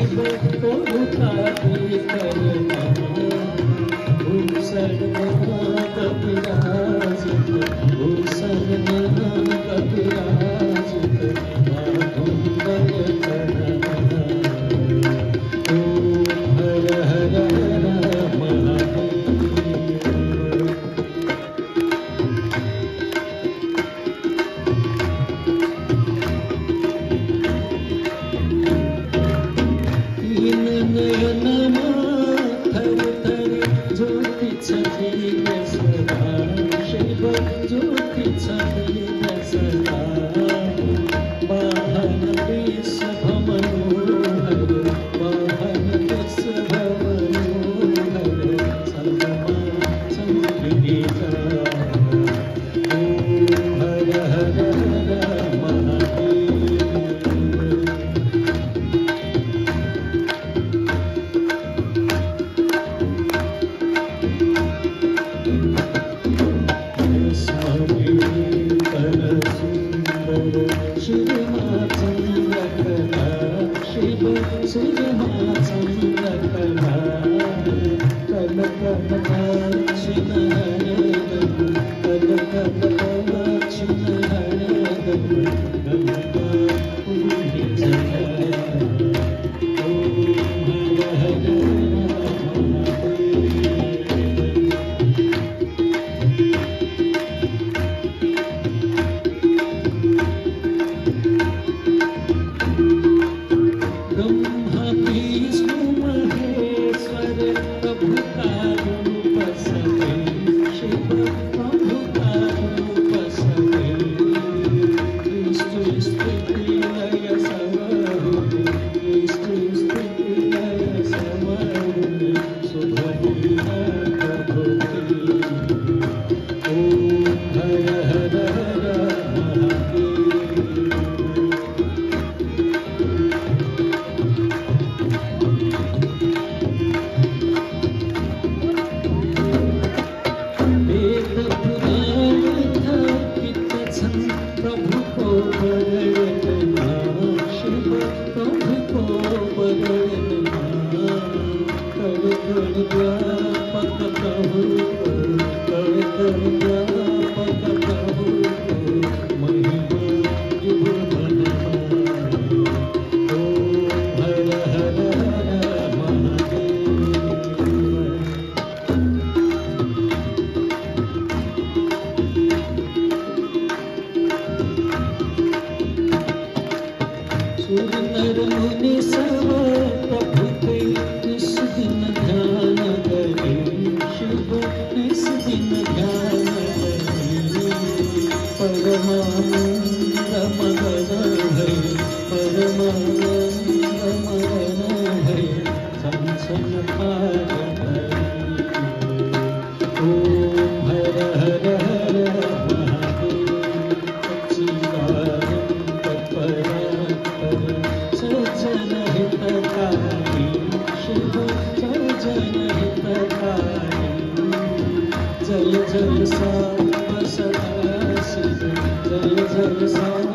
शिव प्रभुतापि करना भूषण कपिराजित भूषण कपिराजित माधुर्य करणा ओम हर हर हर महादेव। तीन नयन थर थर ज्योति छबील सदा शिव ज्योति छबील सदा वाहन वृषभ मनोहर वाहन वृषभ मनोहर सलमा संगीता ओम हर हर हर महादेव। शिव श्रीमाचंद्रकला कल कल दक्षिण हरे कल कल दक्षिण हरे गंगा पूरी जगह ओम हर हर ब्रह्मा विष्णु महेश्वर प्रभु का रूप सके शिव प्रभु का रूप सके सृष्टि स्थिति लय समरूप सृष्टि स्थिति लय समरूप सुभद्री प्रभु की ओम हर हर हर महादेव। प्रभु को बरना शिव प्रभु को बरना कर कर व्यापक प्रभु कर कर व्यापक प्रभु महिमा युग मनमा ओम हर हर हर महादेव। सुर नर मुनि सब प्रभु के निस दिन ध्यान करे शिव निस दिन ध्यान करे परमानंद मगन है परमानंद मगन है संसन पार ओम हर हर हर महादेव। सच्चिदानंद परात्पर सज्जन हितकारी शिव सज्जन हितकारी जय जय सांब सदा शिव जय जय सांब